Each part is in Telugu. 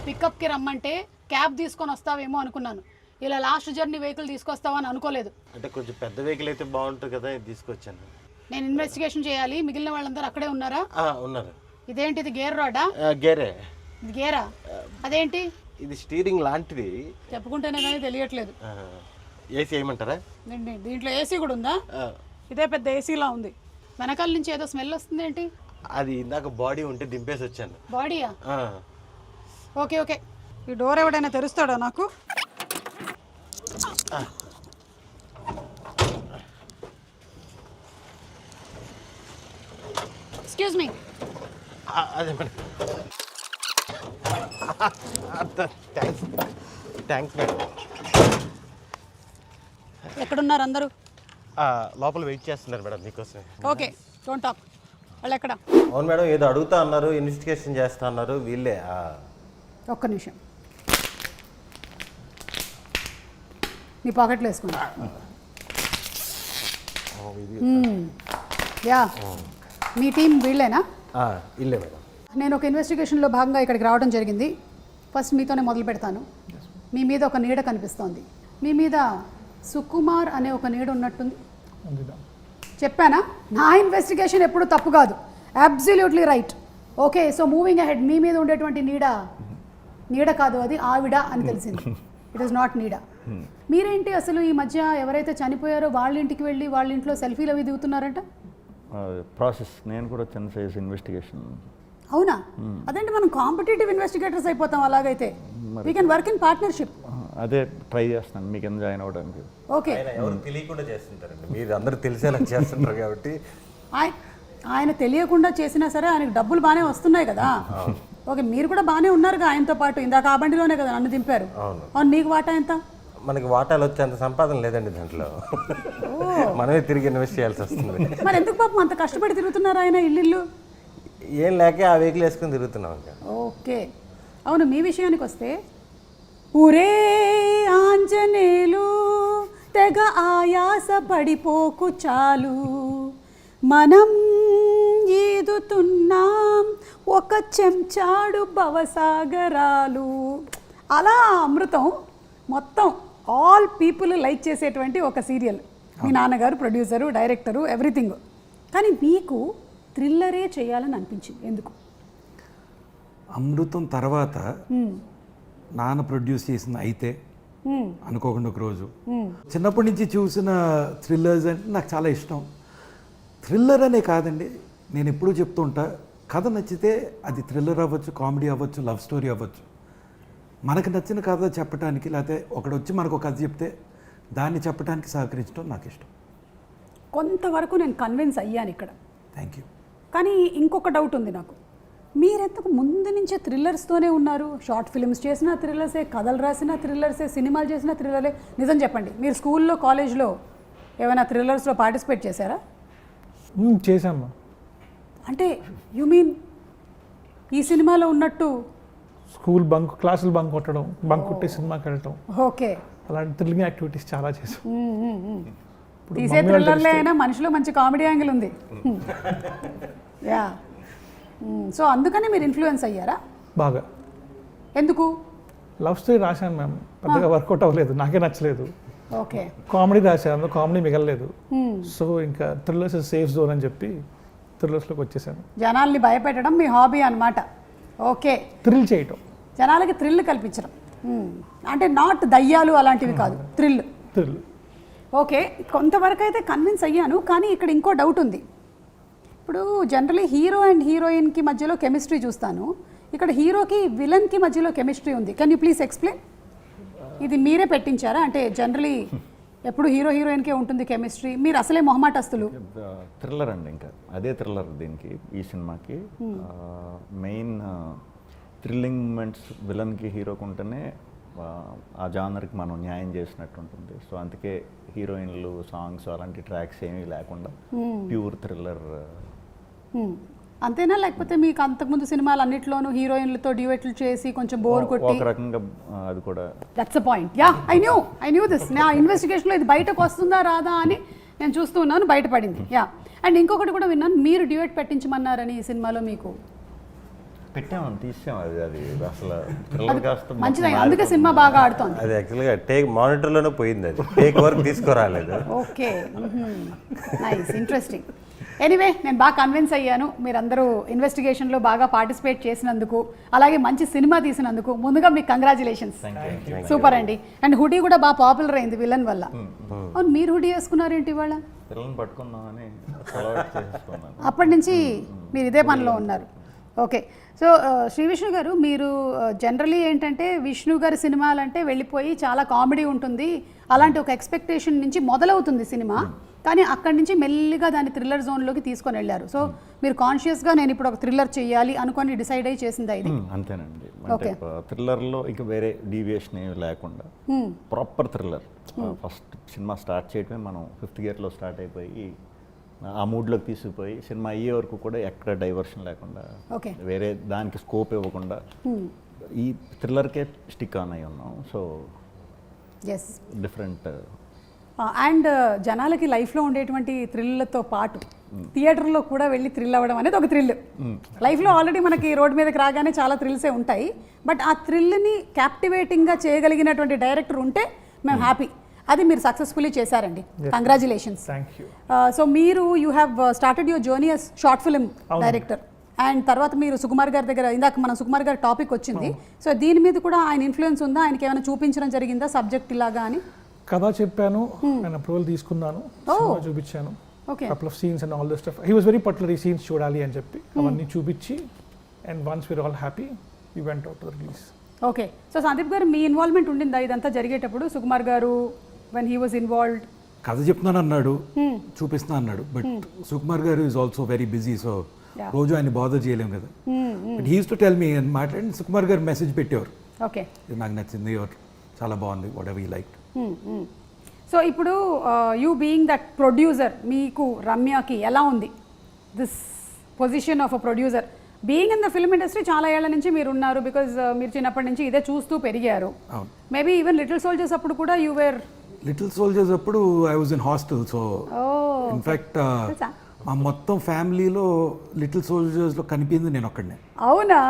పికప్కి రమ్మంటే క్యాబ్ తీసుకొని వస్తావేమో అనుకున్నాను, ఇలా లాస్ట్ జర్నీ వెహికల్ తీసుకొస్తావని అనుకోలేదు. అంటే కొంచెం పెద్ద వెహికల్ అయితే బాగుంటుంది కదా, ఇది తీసుకొచ్చాను. నేను ఇన్వెస్టిగేషన్ చేయాలి, మిగిలిన వాళ్ళందరూ అక్కడే ఉన్నారా? ఉన్నారు. ఇదేంటి, ఇది గేర్ రాడా? గేరే. ఇది గేరా? అదేంటి? ఇది స్టీరింగ్ లాంటిది. చెప్పుకుంటేనే కానీ తెలియట్లేదు. ఏసీ వేయమంటారా? దీంట్లో ఏసీ కూడా ఉందా? ఇదే పెద్ద ఏసీలా ఉంది. వెనకాల నుంచి ఏదో స్మెల్ వస్తుంది ఏంటి? అది ఇందాక బాడీ ఉంటే దింపేసి వచ్చాను. బాడీయా? Okay okay. ఈ డోర్ ఎవడైనా తెరుస్తాడా నాకు? Excuse me. అదే మేడం. Thanks madam. ఎక్కడున్నారు అందరూ? లోపల వెయిట్ చేస్తున్నారు మేడం మీకోసమే. Okay, don't talk. వాళ్ళు ఎక్కడ? అవును మేడం, ఏదో అడుగుతా అన్నారు, ఇన్వెస్టిగేషన్ చేస్తా అన్నారు. వీళ్ళే. ఒక్క నిమిషం, నీ పాకెట్లో వేసుకున్నా. యా, మీ టీం వీళ్ళేనా? ఇల్లే మేడం. నేను ఒక ఇన్వెస్టిగేషన్లో భాగంగా ఇక్కడికి రావడం జరిగింది. ఫస్ట్ మీతోనే మొదలు పెడతాను. మీ మీద ఒక నీడ కనిపిస్తోంది. మీ మీద సుకుమార్ అనే ఒక నీడ ఉన్నట్టుంది. చెప్పానా? నా ఇన్వెస్టిగేషన్ ఎప్పుడు తప్పు కాదు. Absolutely right. Okay, so moving ahead. మీ మీద ఉండేటువంటి నీడ కాదు, అది ఆవిడ అని తెలిసింది. ఇట్ ఈస్ నాట్ నీడ. మీరేంటి అసలు ఈ మధ్య ఎవరైతే చనిపోయారో వాళ్ళ ఇంటికి వెళ్ళి వాళ్ళ ఇంట్లో సెల్ఫీలు అవి దిగుతున్నారంట? ప్రాసెస్ నేను కూడా చిన్న సైజ్ ఇన్వెస్టిగేషన్. అవునా? అదేంటి, మనం కాంపిటేటివ్ ఇన్వెస్టిగేటర్స్ అయిపోతాం అలాగైతే. We can work in partnership. అదే ట్రై చేస్తాను మీకు కింద జాయిన్ అవ్వడానికి. ఓకే, ఎవరు తెలియకుండా చేస్తుంటారండి, మీరు అందరూ తెలిసేలా చేస్తుంటారు కాబట్టి. ఆయన తెలియకుండా చేసినా సరే ఆయనకు డబ్బులు బాగానే వస్తున్నాయి కదా. ఓకే, మీరు కూడా బాగానే ఉన్నారుగా ఆయనతో పాటు. ఇందాక ఆ బండిలోనే కదా నన్ను దింపారు. అవును, నీకు వాటా ఎంత? మనకి వాటాలు వచ్చేంత సంపాదన లేదండి దాంట్లో. మనమే తిరిగి ఇన్వెస్ట్ చేయాల్సి వస్తుంది. మరి ఎందుకు పాపం అంత కష్టపడి తిరుగుతున్నారు ఆయన ఇల్లు? ఏం లేక ఆ వెహికల్ వేసుకుని తిరుగుతున్నాం. ఓకే, అవును. మీ విషయానికి వస్తే, ఊరే ఆంజనేయులు తెగ ఆయాస పడిపోకు చాలు, మనం ఈదుతున్నాం ఒక చెంచాడు భవసాగరాలు. అలా అమృతం మొత్తం ఆల్ పీపుల్ లైక్ చేసేటువంటి ఒక సీరియల్. మీ నాన్నగారు ప్రొడ్యూసరు, డైరెక్టరు, ఎవ్రీథింగ్. కానీ మీకు థ్రిల్లరే చేయాలని అనిపించింది ఎందుకు? అమృతం తర్వాత నాన్న ప్రొడ్యూస్ చేసిన అయితే అనుకోకుండా ఒక రోజు, చిన్నప్పటి నుంచి చూసిన థ్రిల్లర్స్ అంటే నాకు చాలా ఇష్టం. థ్రిల్లర్ అనే కాదండి, నేను ఎప్పుడూ చెప్తుంటా, కథ నచ్చితే అది థ్రిల్లర్ అవ్వచ్చు, కామెడీ అవ్వచ్చు, లవ్ స్టోరీ అవ్వచ్చు. మనకు నచ్చిన కథ చెప్పడానికి, లేకపోతే ఒకడు వచ్చి మనకు ఒక కథ చెప్తే దాన్ని చెప్పడానికి సహకరించడం నాకు ఇష్టం. కొంతవరకు నేను కన్విన్స్ అయ్యాను ఇక్కడ. Thank you. కానీ ఇంకొక డౌట్ ఉంది నాకు. మీరెంతకు ముందు నుంచే థ్రిల్లర్స్తోనే ఉన్నారు? షార్ట్ ఫిల్మ్స్ చేసిన థ్రిల్లర్సే, కథలు రాసిన థ్రిల్లర్సే, సినిమాలు చేసిన థ్రిల్లరే. నిజం చెప్పండి, మీరు స్కూల్లో, కాలేజ్లో ఏమైనా థ్రిల్లర్స్లో పార్టిసిపేట్ చేశారా? చేశామ్మా. అంటే యు మీన్ ఈ సినిమాలో ఉన్నట్టు స్కూల్ బంక్, క్లాసులు బంక్ కొట్టడం, బంక్ కొట్టి సినిమాకి వెళ్ళటం, ఓకే, అలాంటి థ్రిల్లింగ్ యాక్టివిటీస్ చాలా చేసాం. తీసే థ్రిల్లర్లే అయినా మనిషిలో మంచి కామెడీ యాంగిల్ ఉంది. యా, సో అందుకని మీరు ఇన్ఫ్లుయెన్స్ అయ్యారా బాగా? ఎందుకు? లవ్ స్టోరీ రాశాను మ్యామ్, పెద్దగా వర్కౌట్ అవ్వలేదు, నాకే నచ్చలేదు. ఓకే, కామెడీ రాశాను, కామెడీ మిగలలేదు. సో ఇంకా థ్రిల్లర్స్ సేఫ్ జోన్ అని చెప్పి థ్రిల్లర్స్లోకి వచ్చేసాను. జనాల్ని భయపెట్టడం మీ హాబీ అన్నమాట. ఓకే, థ్రిల్ చేయటం, జనాలకి థ్రిల్ కల్పించడం. అంటే నాట్ దయ్యాలు అలాంటివి కాదు, థ్రిల్. ఓకే, కొంతవరకు అయితే కన్విన్స్ అయ్యాను. కానీ ఇక్కడ ఇంకో డౌట్ ఉంది. ఇప్పుడు జనరలీ హీరో అండ్ హీరోయిన్కి మధ్యలో కెమిస్ట్రీ చూస్తాను, ఇక్కడ హీరోకి విలన్కి మధ్యలో కెమిస్ట్రీ ఉంది. Can you please explain? ఇది మీరే పెట్టించారా? అంటే జనరలీ ఎప్పుడు హీరో హీరోయిన్కే ఉంటుంది కెమిస్ట్రీ, మీరు అసలే మొహమాటస్తులు. థ్రిల్లర్ అండి, ఇంకా అదే థ్రిల్లర్ దీనికి, ఈ సినిమాకి. మెయిన్ థ్రిల్లింగ్ మూమెంట్స్ విలన్కి హీరోకి ఉంటేనే ఆ జానర్కి మనం న్యాయం చేసినట్టు ఉంటుంది. సో అందుకే హీరోయిన్లు, సాంగ్స్ అలాంటి ట్రాక్స్ ఏమీ లేకుండా ప్యూర్ థ్రిల్లర్. అంతేనా? లేకపోతే మీకు అంతకుముందు సినిమాలు అన్నిట్లోనూ హీరోయిన్లతో డ్యూయెట్లు చేసి కొంచెం బోర్ కొట్టి? ఒక రకంగా అది కూడా. That's the point. Yeah, I knew this. నా ఇన్వెస్టిగేషన్లో ఇది బయటకు వస్తుందా రాదా అని నేను చూస్తూ ఉన్నాను, బయటపడింది. యా, అండ్ ఇంకొకటి కూడా విన్నాను, మీరు డ్యూయెట్ పెట్టించమన్నారని ఈ సినిమాలో మీకు. పెట్టామని తీసాం అది అసలు థ్రిల్లర్ కాస్త మంచిది, అందుకే సినిమా బాగా ఆడుతోంది. అది యాక్చువల్గా మానిటర్లోనే పోయింది, అది టేక్ వర్క్ తీసుకురాలేదు. Okay, nice, interesting. ఎనీవే, నేను బాగా కన్విన్స్ అయ్యాను మీరందరూ ఇన్వెస్టిగేషన్లో బాగా పార్టిసిపేట్ చేసినందుకు, అలాగే మంచి సినిమా తీసినందుకు ముందుగా మీకు కంగ్రాచులేషన్స్. సూపర్ అండి. అండ్ హుడీ కూడా బాగా పాపులర్ అయింది విలన్ వల్ల. అవును, మీరు హుడీ వేసుకున్నారేంటి ఇవాళ? పిల్లల్ని పట్టుకుందామని అలవాటు చేసుకున్నాను. అప్పటి నుంచి మీరు ఇదే పనిలో ఉన్నారు. ఓకే, సో శ్రీ విష్ణు గారు, మీరు జనరలీ ఏంటంటే విష్ణు గారి సినిమాలంటే వెళ్ళిపోయి చాలా కామెడీ ఉంటుంది, అలాంటి ఒక ఎక్స్పెక్టేషన్ నుంచి మొదలవుతుంది సినిమా, కానీ అక్కడి నుంచి మెల్లిగా దాన్ని థ్రిల్లర్ జోన్లోకి తీసుకొని వెళ్ళారు. సో మీరు కాన్షియస్గా నేను ఇప్పుడు ఒక థ్రిల్లర్ చేయాలి అనుకొని డిసైడ్ అయ్యి చేసిందా ఇది? అంతేనండి. అంటే థ్రిల్లర్లో ఇక వేరే డీవియేషన్ ఏమి లేకుండా proper thriller. First cinema start చేయడమే మనం 5th గేర్లో స్టార్ట్ అయిపోయి ఆ మూడ్లోకి తీసుకుపోయి సినిమా అయ్యే వరకు కూడా ఎక్కడ డైవర్షన్ లేకుండా, వేరే దానికి స్కోప్ ఇవ్వకుండా ఈ థ్రిల్లర్కే స్టిక్ ఆన్ అయి ఉన్నాం. So yes, different. అండ్ జనాలకి లైఫ్లో ఉండేటువంటి థ్రిల్లతో పాటు థియేటర్లో కూడా వెళ్ళి థ్రిల్ అవ్వడం అనేది ఒక థ్రిల్. లైఫ్లో ఆల్రెడీ మనకి రోడ్ మీదకి రాగానే చాలా థ్రిల్సే ఉంటాయి, బట్ ఆ థ్రిల్ని క్యాప్టివేటింగ్గా చేయగలిగినటువంటి డైరెక్టర్ ఉంటే మేము హ్యాపీ. అది మీరు సక్సెస్ఫుల్లీ చేశారండి, కంగ్రాచులేషన్స్. Thank you. సో మీరు you have started your journey as short film director, and తర్వాత మీరు సుకుమార్ గారి దగ్గర, ఇందాక మన సుకుమార్ గారి టాపిక్ వచ్చింది, సో దీని మీద కూడా ఆయన ఇన్ఫ్లుయెన్స్ ఉందా? ఆయనకి ఏమైనా చూపించడం జరిగిందా సబ్జెక్ట్ ఇలాగా అని? కథ చెప్పాను, ఆయన అప్రూవల్ తీసుకున్నాను, సినిమా చూపించాను, couple of scenes and all this stuff. He was very particular, ఈ సీన్స్ చూడాలి అని చెప్పి అవన్నీ చూపించి, and once we are all happy we went out to the release. Okay, so Sandeep garu మీ ఇన్వాల్వ్మెంట్ ఉండిందా ఇదంతా జరిగేటప్పుడు? సుకుమార్ గారు వెన్ హీ వాజ్ ఇన్వాల్వ్డ్, కథ చెప్తున్నాను అన్నాడు, చూపిస్తున్నా అన్నాడు, బట్ సుకుమార్ గారు is also very busy, so రోజు ఆయన బాధ చేయలేము కదా. But he use to tell me అని మాట్లాడి సుకుమార్ గారు మెసేజ్ పెట్టేవారు, ఓకే ఇది నాకు నచ్చింది, చాలా బాగుంది, what ever you like. So ఇప్పుడు యూ బీయింగ్ దట్ ప్రొడ్యూసర్, మీకు రమ్యకి ఎలా ఉంది this position of a producer? Being in the film industry చాలా ఏళ్ల నుంచి మీరు ఉన్నారు, బికాజ్ మీరు చిన్నప్పటి నుంచి ఇదే చూస్తూ పెరిగారు. మేబీ ఈవెన్ లిటిల్ సోల్జర్స్ అప్పుడు కూడా యూ వేర్. లిటిల్ సోల్జర్స్ అప్పుడు I was in hostel, so in fact మా మొత్తం ఫ్యామిలీలో లిటిల్ సోల్జర్స్లో కనిపించింది నేను ఒక్కడనే. అవునా?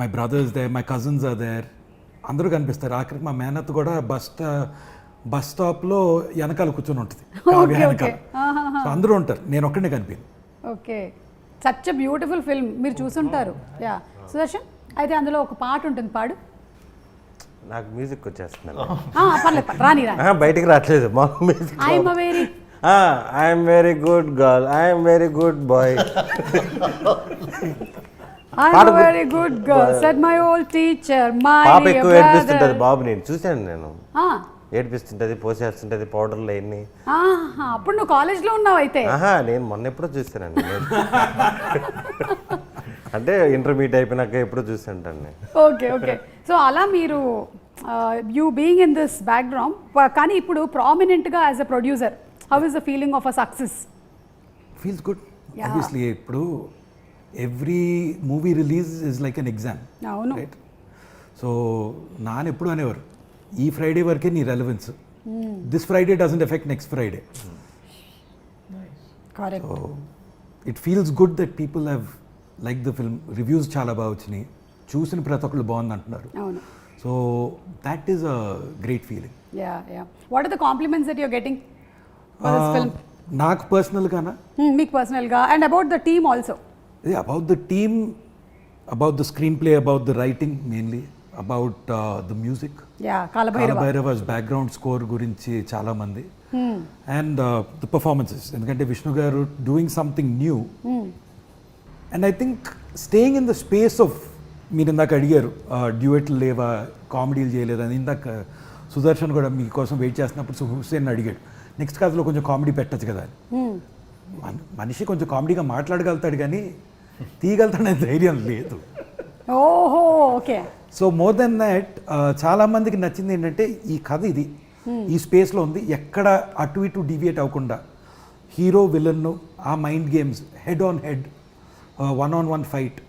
My brothers there, my cousins are there, అందరూ కనిపిస్తారు. ఆఖరికి మా మేనత్ కూడా బస్ స్టాప్లో వెనకాల కూర్చొని ఉంటుంది, వెనకాల. సో అందరూ ఉంటారు, నేను ఒక్కడనే కనిపించింది. Okay, such a beautiful film, మీరు చూసుంటారు. యా, సుదర్శన్, అయితే అందులో ఒక పాట ఉంటుంది, పాడు. నాకు మ్యూజిక్ వచ్చేస్తున్నాను, పర్లేదు, రాని బయటికి రావట్లేదు మా music. I'm very good girl, I'm very good boy, I'm a very good girl, said my old teacher, my పాప dear ఎక్కువ brother. ఏడిపిస్తుంటది బాబు, నేను చూశాను, నేను ఏడిపిస్తుంటది, పోసేస్తుంటది పౌడర్లు అన్ని. అప్పుడు నువ్వు కాలేజ్లో ఉన్నావు అయితే? నేను మొన్న ఎప్పుడో చూసానండి, అంటే ఇంటర్మీడియట్ అయిపోయినాక ఎప్పుడో చూసాంటండి. ఓకే ఓకే, సో అలా మీరు you being in this background, కానీ ఇప్పుడు ప్రామినెంట్గా as a producer, how is the feeling of a success? Feels good. Obviously ఇప్పుడు every movie release is like an exam, right? So నాన్న ఎప్పుడు అనేవారు, ఈ ఫ్రైడే వరకే నీ relevance, this Friday doesn't effect next Friday. Correct. So it feels good that people have like the film, reviews చాలా బాగా వచ్చినాయి, చూసిన ప్రతి ఒక్కళ్ళు బాగుంది అంటున్నారు. అవును. So that is a great feeling. What are the compliments that you're getting for this film? నాకు పర్సనల్గానా? మీకు పర్సనల్గా, and about the team also. About the team, about the screenplay, about the writing mainly, about the music. Kalabhairava's background score gurinchi chaala mandi, and the performances. Endukante Vishnu garu doing something new, and I think staying in the space of, meer indaka adigaru duet leva, comedy cheyaleda ani, indaka Sudarshan kuda mee kosam wait chestunappudu Hussein అడిగాడు, నెక్స్ట్ కథలో కొంచెం కామెడీ పెట్టచ్చు కదా. మనిషి కొంచెం కామెడీగా మాట్లాడగలుగుతాడు కానీ తీయగలుగుతాడనే ధైర్యం లేదు. ఓహో, okay. So more than that చాలామందికి నచ్చింది ఏంటంటే ఈ కథ ఇది ఈ స్పేస్లో ఉంది, ఎక్కడ అటు ఇటు డివియేట్ అవ్వకుండా హీరో విలన్ను ఆ mind games, head on head, one fight,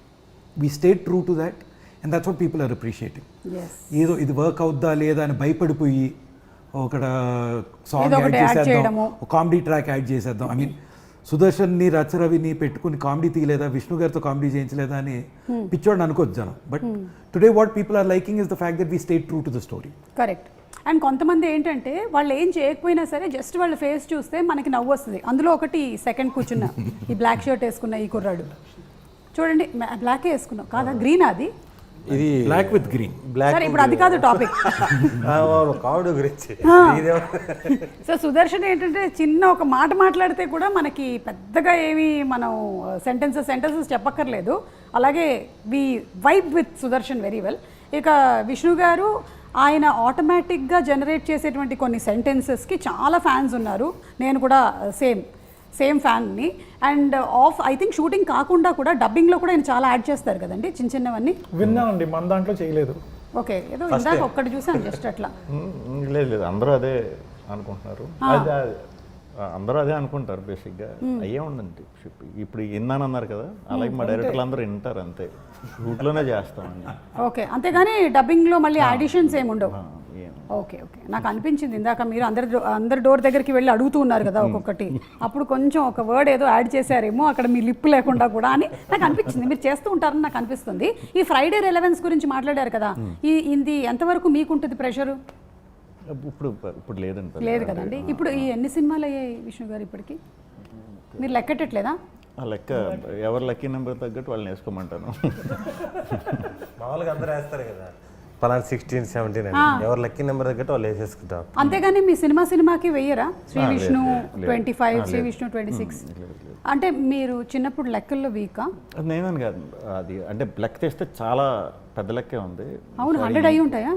we stayed true to that, and that's what people are appreciating. ఏదో ఇది వర్క్ అవుద్దా లేదా అని భయపడిపోయి ఒక సాంగ్ యాడ్ చేసేద్దాం, కామెడీ ట్రాక్ యాడ్ చేసేద్దాం, ఐ మీన్ సుదర్శన్ని రచరవిని పెట్టుకుని కామెడీ తీయలేదా, విష్ణు గారితో కామెడీ చేయించలేదా అని పిచ్చోడిని అనుకోవచ్చు జనం. But today what people are liking is the fact that we stay true to the story. Correct. And కొంతమంది ఏంటంటే వాళ్ళు ఏం చేయకపోయినా సరే జస్ట్ వాళ్ళ ఫేస్ చూస్తే మనకి నవ్వు వస్తుంది. అందులో ఒకటి సెకండ్ కూర్చున్న ఈ బ్లాక్ షర్ట్ వేసుకున్న ఈ కుర్రాడు చూడండి, బ్లాకే వేసుకున్నావు కాదా, గ్రీన్ అది ఇది బ్లాక్ విత్ గ్రీన్. సరే ఇప్పుడు అది కాదు టాపిక్. కావుడు గురించి సో సుదర్శన్ ఏంటంటే చిన్న ఒక మాట మాట్లాడితే కూడా మనకి పెద్దగా ఏమి మనం సెంటెన్సెస్ చెప్పక్కర్లేదు. అలాగే we vibe with Sudarshan very well. ఇక విష్ణు గారు ఆయన ఆటోమేటిక్గా జనరేట్ చేసేటువంటి కొన్ని సెంటెన్సెస్కి చాలా ఫ్యాన్స్ ఉన్నారు. నేను కూడా సేమ్ ఫ్యాన్ని. అండ్ ఐ థింక్ షూటింగ్ కాకుండా కూడా డబ్బింగ్లో కూడా ఆయన చాలా యాడ్ చేస్తారు కదండి, చిన్న చిన్నవన్నీ. విన్నామండి, మన దాంట్లో చేయలేదు. ఓకే, ఏదో ఇందాక ఒక్కటి చూసాను జస్ట్ అట్లా. లేదు అందరూ అదే అనుకుంటున్నారు, అందరూ అదే అనుకుంటారు బేసిక్గా. అయ్యే ఉండండి ఇప్పుడు విన్నానన్నారు కదా, అలాగే మా డైరెక్టర్లు అందరూ వింటారు అంతే, షూట్లోనే చేస్తామండి. ఓకే, అంతేగాని డబ్బింగ్లో మళ్ళీ ఆడిషన్స్ ఏమి ఉండవు. ఓకే, నాకు అనిపించింది ఇందాక మీరు అందరి డోర్ దగ్గరికి వెళ్ళి అడుగుతూ ఉన్నారు కదా ఒక్కొక్కటి, అప్పుడు కొంచెం ఒక వర్డ్ ఏదో యాడ్ చేశారేమో అక్కడ మీ లిప్ లేకుండా కూడా అని నాకు అనిపించింది. మీరు చేస్తూ ఉంటారని నాకు అనిపిస్తుంది. ఈ ఫ్రైడే రెలవెన్స్ గురించి మాట్లాడారు కదా, ఇది ఎంతవరకు మీకుంటుంది ప్రెషరు? ఇప్పుడు లేదండి. లేదు కదండి. ఇప్పుడు ఈ ఎన్ని సినిమాలు అయ్యాయి విష్ణు గారు ఇప్పటికి, మీరు లెక్కట్టట్లేదా? ఆ లెక్క ఎవరు లక్కీ నెంబర్ తగ్గట్టు వాళ్ళని వేసుకోమంటాను. మామూలుగా అందరూ వేస్తారు కదా, పలానా 16, 17 అని, ఎవరు లక్కీ నెంబర్ తగ్గట్టు వాళ్ళు వేసేసుకుంటాం. అంతేగాని మీ సినిమాకి వెయ్యరా? శ్రీ విష్ణు 25, శ్రీ విష్ణు 26 అంటే మీరు చిన్నప్పుడు లెక్కల్లో వీకా? నేనని కాదు, అది అంటే లెక్క తెస్తే చాలా పెద్ద లెక్కే ఉంది. అవును, 100 అయి ఉంటాయా?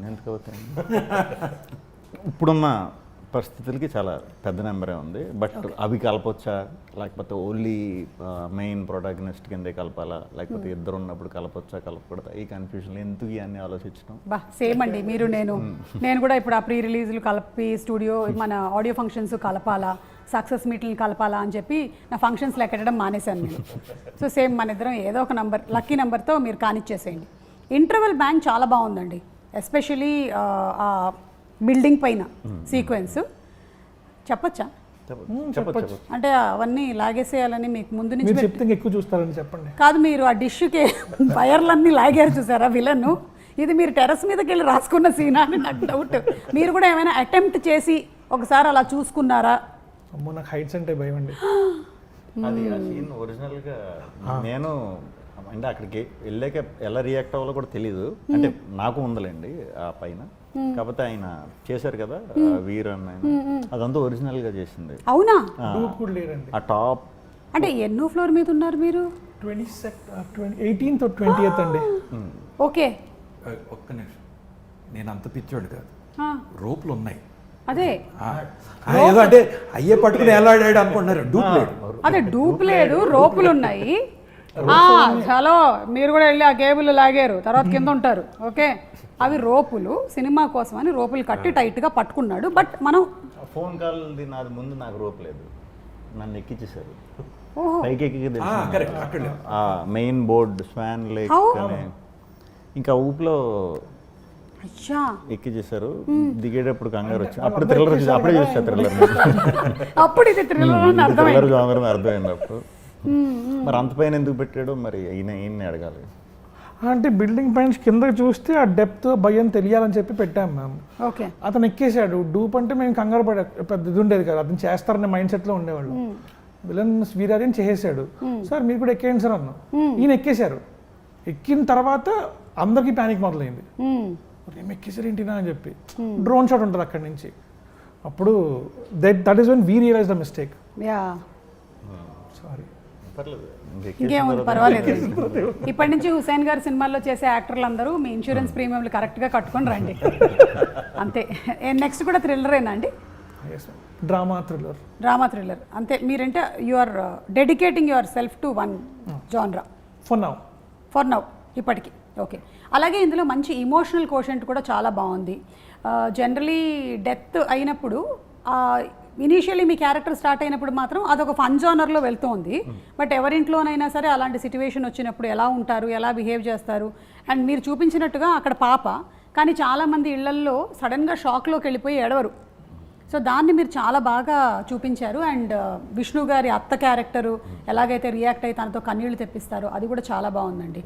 ఎందుకు అవుతాయి, ఇప్పుడున్న పరిస్థితులకి చాలా పెద్ద నెంబరే ఉంది. బట్ అవి కలపొచ్చా, లేకపోతే ఓన్లీ మెయిన్ ప్రొటాగనిస్ట్ కిందే కలపాలా, లేకపోతే ఇద్దరు ఉన్నప్పుడు కలపొచ్చా కలపకూడదా, ఈ కన్ఫ్యూజన్ ఎందుకు ఇవన్నీ ఆలోచించడం. సేమ్ అండి, మీరు నేను కూడా ఇప్పుడు ఆ ప్రీ రిలీజ్లు కలిపి స్టూడియో మన ఆడియో ఫంక్షన్స్ కలపాలా, సక్సెస్ మీట్లను కలపాలా అని చెప్పి నా ఫంక్షన్స్ లెక్కడం మానేశాను నేను. సో సేమ్ మన ఇద్దరం ఏదో ఒక నంబర్ లక్కీ నెంబర్తో మీరు కానిచ్చేసేయండి. ఇంటర్వెల్ బ్యాంక్ చాలా బాగుందండి, ఎస్పెషలీ బిల్డింగ్ పైన సీక్వెన్స్ చెప్పచ్చా? చెప్పచ్చు. అంటే అవన్నీ లాగేసేయాలని మీకు ముందు నుంచి చెప్తే ఎక్కువ చూస్తారని చెప్పండి. కాదు, మీరు ఆ డిష్కి వైర్లన్నీ లాగారు చూసారా విలన్, ఇది మీరు టెర్రస్ మీదకి వెళ్ళి రాసుకున్న సీనా అని నాకు డౌట్. మీరు కూడా ఏమైనా అటెంప్ట్ చేసి ఒకసారి అలా చూసుకున్నారా? అమ్మో, నాకు హైట్స్ అంటే భయం అండి. అది ఆ సీన్ ఒరిజినల్గా నేను అంటే అక్కడికి వెళ్ళాక ఎలా రియాక్ట్ అవ్వాలో కూడా తెలీదు. అంటే నాకు ఉందలేండి ఆ పైన, కాకపోతే ఆయన చేశారు కదా వీర్ అన్న, అదంతా ఒరిజినల్ గా చేసింది. అవునా? ఆ టాప్ అంటే ఎన్నో ఫ్లోర్ మీద ఉన్నారు మీరు? 18th or 20th అండి. ఓకే, ఒక్క నిమిషం, నేను అంత పిచ్చోడు కాదు, రోపులు ఉన్నాయి. అదే ఏదో అంటే అయ్యే పట్టుకుని ఎలాడాడు అనుకుంటున్నారు, డూప్ లేదు. అదే డూప్ లేదు, రోపులు ఉన్నాయి. హలో, మీరు కూడా వెళ్ళి ఆ కేబుల్ లాగారు, తర్వాత కింద ఉంటారు. ఓకే, అవి రోపులు, సినిమా కోసం అని రోపులు కట్టి టైట్గా పట్టుకున్నాడు. బట్ మనం ఫోన్ కాల్ నాది ముందు నాకు రోప్ లేదు, నన్ను ఎక్కించేశారు పైకి ఎక్కి మెయిన్ బోర్డ్ స్వాన్ లేక్ అనే ఇంకా ఊపులో ఎక్కించేశారు. దిగేటప్పుడు కంగారు వచ్చి అప్పుడు థ్రిల్లర్ అప్పుడే చూస్తారు, థ్రిల్లర్ జానర్ అర్థమైంది అప్పుడు. మరి అంత పైన ఎందుకు పెట్టాడో మరి ఈయన అడగాలి. అంటే బిల్డింగ్ పైన కింద చూస్తే ఆ డెప్త్ భయం తెలియాలని చెప్పి పెట్టాం మేము. ఓకే, అతను ఎక్కేసాడు. డూప్ అంటే మేము కంగారు పడే పెద్ద ఇది ఉండేది కదా, అతను చేస్తారనే మైండ్ సెట్లో ఉండేవాళ్ళు. విలన్ వీరార్యన్ చేసేసాడు, సార్ మీరు కూడా ఎక్కేయండి సార్ అన్నాం. ఈయన ఎక్కేశారు. ఎక్కిన తర్వాత అందరికీ ప్యానిక్ మొదలైంది, ఏం ఎక్కేసారు ఏంటినా అని చెప్పి. డ్రోన్ షాట్ ఉంటుంది అక్కడి నుంచి. అప్పుడు that is when we realize the mistake. Sorry, ఇంకేముంది, పర్వాలేదు. ఇప్పటి నుంచి హుసేన్ గారి సినిమాల్లో చేసే యాక్టర్లు అందరూ మీ ఇన్సూరెన్స్ ప్రీమియంలు కరెక్ట్గా కట్టుకొని రండి, అంతే. నెక్స్ట్ కూడా థ్రిల్లరేనా అండి? డ్రామా థ్రిల్లర్ అంతే. మీరంటే you are dedicating yourself to one genre for now ఇప్పటికి. ఓకే, అలాగే ఇందులో మంచి ఇమోషనల్ కోషెంట్ కూడా చాలా బాగుంది. జనరలీ డెత్ అయినప్పుడు ఇనీషియల్లీ మీ క్యారెక్టర్ స్టార్ట్ అయినప్పుడు మాత్రం అదొక ఫన్ జోనర్లో వెళ్తూ ఉంది. బట్ ఎవరింట్లోనైనా సరే అలాంటి సిచ్యువేషన్ వచ్చినప్పుడు ఎలా ఉంటారు, ఎలా బిహేవ్ చేస్తారు. అండ్ మీరు చూపించినట్టుగా అక్కడ పాప, కానీ చాలామంది ఇళ్లల్లో సడన్గా షాక్లోకి వెళ్ళిపోయి ఏడవరు. సో దాన్ని మీరు చాలా బాగా చూపించారు. అండ్ విష్ణు గారి అత్త క్యారెక్టరు ఎలాగైతే రియాక్ట్ అయ్యి తనతో కన్నీళ్లు తెప్పిస్తారో అది కూడా చాలా బాగుందండి.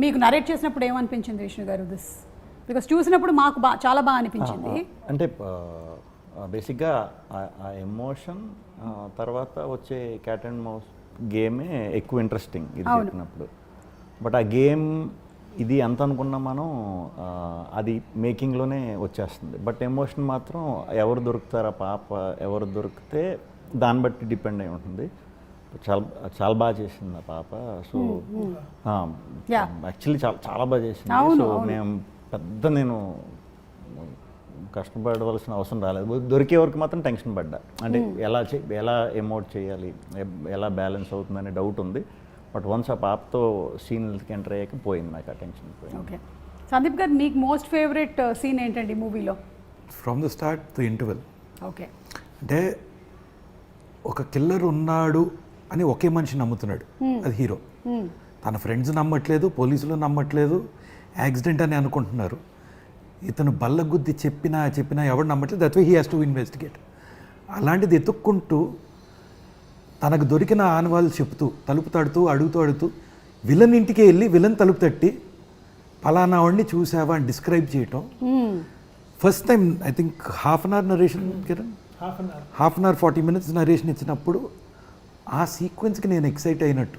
మీకు నరేట్ చేసినప్పుడు ఏమనిపించింది విష్ణు గారు దిస్? బికాస్ చూసినప్పుడు మాకు చాలా బాగా అనిపించింది. అంటే బేసిక్గా ఆ ఎమోషన్ తర్వాత వచ్చే క్యాట్ అండ్ మౌస్ గేమే ఎక్కువ ఇంట్రెస్టింగ్ ఇది చెప్పినప్పుడు. బట్ ఆ గేమ్ ఇది ఎంత అనుకున్నా మనం అది మేకింగ్లోనే వచ్చేస్తుంది. బట్ ఎమోషన్ మాత్రం ఎవరు దొరుకుతారు, ఆ పాప ఎవరు దొరికితే దాన్ని బట్టి డిపెండ్ అయి ఉంటుంది. చాలా చాలా బాగా చేసింది ఆ పాప. సో యాక్చువల్లీ చాలా చాలా బాగా చేసింది. సో నేను కష్టపడవలసిన అవసరం రాలేదు. దొరికే వరకు మాత్రం టెన్షన్ పడ్డా. అంటే ఎలా ఎమోట్ చేయాలి, ఎలా బ్యాలెన్స్ అవుతుందనే డౌట్ ఉంది. బట్ వన్స్ ఆ పాపతో సీన్కి ఎంటర్ అయ్యాక పోయింది నాకు ఆ టెన్షన్ పోయింది. ఓకే సందీప్ గారు, మీకు మోస్ట్ ఫేవరెట్ సీన్ ఏంటండి మూవీలో? From the start the interval. Okay, అంటే ఒక కిల్లర్ ఉన్నాడు అని ఒకే మనిషి నమ్ముతున్నాడు, అది హీరో. తన ఫ్రెండ్స్ నమ్మట్లేదు, పోలీసులు నమ్మట్లేదు, యాక్సిడెంట్ అని అనుకుంటున్నారు. ఇతను బల్లగుద్ది చెప్పినా ఎవరు నమ్మట్లేదు. That way he has to investigate. అలాంటిది ఎత్తుక్కుంటూ తనకు దొరికిన ఆనవాళ్ళు చెప్తూ తలుపు తడుతూ అడుగుతూ విలన్ ఇంటికి వెళ్ళి విలన్ తలుపు తట్టి పలానా వాడిని చూసావా అని డిస్క్రైబ్ చేయటం. First time I think half an hour narration, Kiran half an hour 40 minutes narration ఇచ్చినప్పుడు ఆ సీక్వెన్స్కి నేను ఎక్సైట్ అయినట్టు.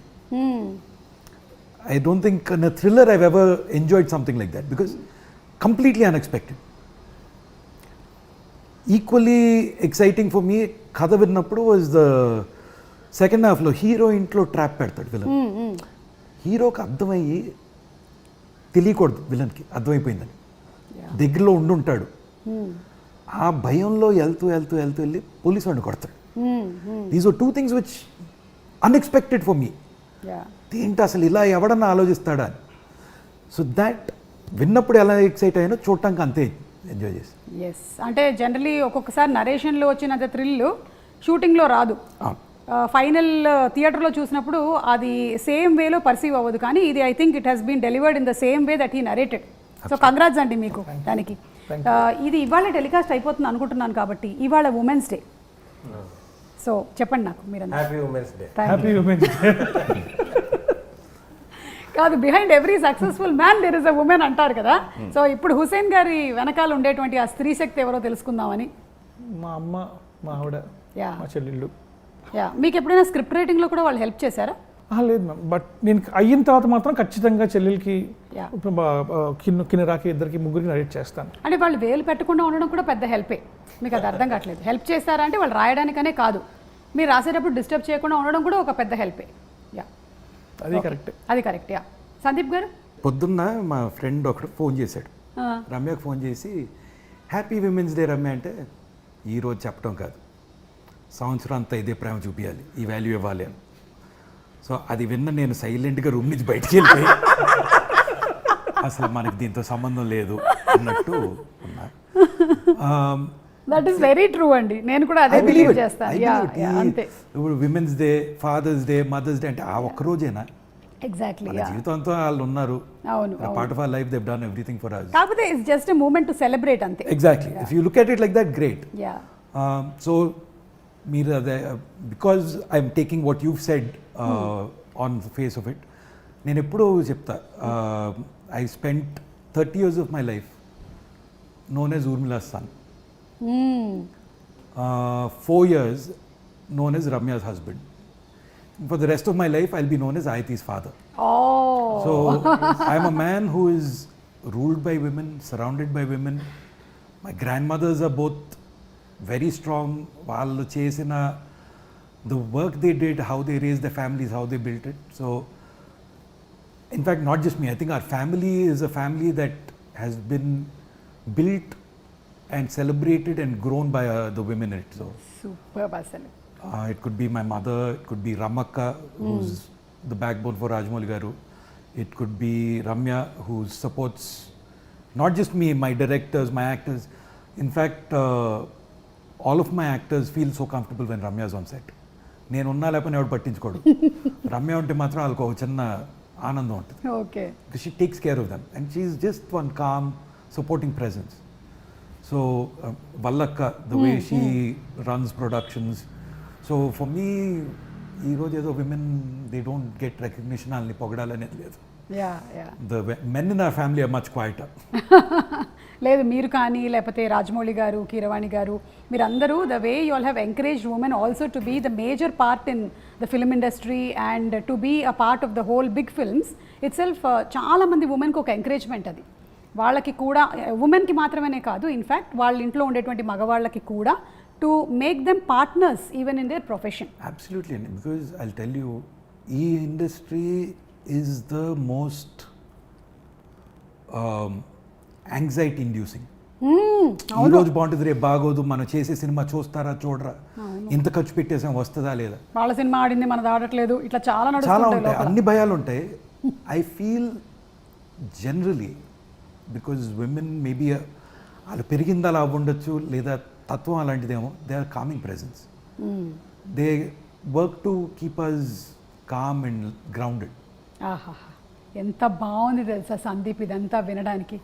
I don't think in a thriller I've ever enjoyed something like that because completely unexpected. Equally exciting for me, Katha Vinnappudu was the second half lo hero intlo trap pedtadu villain. Hero ki ardhamayi తెలియకూడదు విలన్కి, అర్థమైపోయిందని. దగ్గరలో ఉండుంటాడు. ఆ భయంలో వెళ్తూ వెళ్ళి పోలీసు వాడిని కొడతాడు. These are 2 things which unexpected for me. ఏంటి అసలు ఇలా ఎవడన్నా ఆలోచిస్తాడా అని. సో దాట్ విన్నప్పుడు ఎలా ఎక్సైట్ అయ్యానో చూడటానికి అంతే ఎంజాయ్ చేసి. ఎస్, అంటే జనరలీ ఒక్కొక్కసారి నరేషన్లో వచ్చినంత థ్రిల్ షూటింగ్లో రాదు. ఫైనల్ థియేటర్లో చూసినప్పుడు అది సేమ్ వేలో పర్సీవ్ అవ్వదు. కానీ ఇది I think it has been delivered in the same way that he narrated. So congrats అండి మీకు దానికి. ఇది ఇవాళ టెలికాస్ట్ అయిపోతుంది అనుకుంటున్నాను కాబట్టి ఇవాళ ఉమెన్స్ డే. సో చెప్పండి నాకు మీరు. Happy women's day. Happy women's day. కాదు, behind every successful man there is a woman అంటారు కదా. సో ఇప్పుడు హుసేన్ గారి వెనకాల ఉండేటువంటి ఆ స్త్రీ శక్తి ఎవరో తెలుసుకుందామని. మా అమ్మ, మా ఆవిడ, మా చెల్లెళ్ళు. మీకు ఎప్పుడైనా స్క్రిప్ట్ రైటింగ్లో కూడా వాళ్ళు హెల్ప్ చేశారా? లేదు మ్యామ్, బట్ నేను అయిన తర్వాత మాత్రం ఖచ్చితంగా చెల్లెలకి, కిన్నెరాకి, ఇద్దరికి, ముగ్గురికి నరేట్ చేస్తాను. అంటే వాళ్ళు వేలు పెట్టకుండా ఉండడం కూడా పెద్ద హెల్పే. మీకు అది అర్థం కావట్లేదు. హెల్ప్ చేస్తారా అంటే వాళ్ళు రాయడానికనే కాదు, మీరు రాసేటప్పుడు డిస్టర్బ్ చేయకుండా ఉండడం కూడా ఒక పెద్ద హెల్పే. అది కరెక్ట్, అది కరెక్ట్. సందీప్ గారు, పొద్దున్న మా ఫ్రెండ్ ఒకడు ఫోన్ చేశాడు, రమ్యకు ఫోన్ చేసి హ్యాపీ విమెన్స్ డే రమ్య అంటే, ఈరోజు చెప్పడం కాదు, సంవత్సరం అంతా ఇదే ప్రేమ చూపించాలి, ఈ వాల్యూ ఇవ్వాలి అని. సో అది విన్న నేను సైలెంట్గా రూమ్ నుంచి బయటికి వెళ్ళిపోయి అసలు మనకి దీంతో సంబంధం లేదు అన్నట్టు ఉన్నా. దట్ ఈస్ వెరీ ట్రూ అండి, నేను కూడా అదే బిలీవ్ చేస్తాను. అంతే. ఇప్పుడు women's day, father's day, mother's day అంటే ఆ ఒక్క రోజేనా? ఎగ్జాక్ట్లీ. జీవితంతో వాళ్ళు ఉన్నారు. అవును, part of our life they have done everything for us. కాకపోతే it's just a moment to celebrate అంతే. Exactly. If you look at it like that, great. So మీరు అదే, because I'm taking what you said on the face of it. నేను ఎప్పుడూ చెప్తా, I spent 30 years of my life known as Urmila's son. 4 years known as Ramya's husband. For the rest of my life, I'll be known as Ayati's father. Oh. So I'm a man who is ruled by women, surrounded by women. My grandmothers are both very strong. Vallu chesina the work they did, how they raised their families, how they built it. So in fact, not just me, I think our family is a family that has been built and celebrated and grown by the women in it. So superb asale. It could be my mother, it could be Ramakka, who's the backbone for Rajamouli garu. It could be Ramya, who supports not just me, my directors, my actors. In fact, all of my actors feel so comfortable when Ramya is on set. నేను ఉన్నా లేకపోతే ఎవరు పట్టించుకోడు. రమ్య ఉంటే మాత్రం వాళ్ళకు ఒక చిన్న ఆనందం ఉంటుంది. Okay. Because she takes care of them and she is just one calm, supporting presence. So వల్లక్క the way she runs productions. So for me ఈరోజు ఏదో women they don't get recognition వాళ్ళని పొగడాలనేది లేదు. The men in our family are much quieter. లేదు మీరు కానీ లేకపోతే రాజమౌళి గారు, కీరవాణి గారు, మీరందరూ the way you all have encouraged women also to be the major part in the film industry and to be a part of the whole big films it self. చాలామంది ఉమెన్కి ఒక ఎంకరేజ్మెంట్ అది. వాళ్ళకి కూడా ఉమెన్కి మాత్రమే కాదు, ఇన్ఫ్యాక్ట్ వాళ్ళ ఇంట్లో ఉండేటువంటి మగవాళ్ళకి కూడా to make them partners even in there profession. Absolutely, because I'll tell you, ఈ industry is the most anxiety inducing. ఈరోజు బాగుంటుంది, రేపు బాగోదు, మనం చేసే సినిమా చూస్తారా చూడరా, ఇంత ఖర్చు పెట్టేసాం వస్తుందా లేదా, వాళ్ళ సినిమా ఆడింది మనది ఆడట్లేదు, ఇట్లా చాలా చాలా నడుస్తుంటాయి ఉంటాయి, లోపల. అన్ని భయాలు ఉంటాయి. I feel generally because women maybe వాళ్ళు పెరిగింది అలా ఉండొచ్చు, లేదా తత్వం అలాంటిదేమో, they are calming presence. They work to keep us calm and grounded. ఆహా, ఎంత బాగుంది తెలుసా సందీప్ ఇదంతా వినడానికి.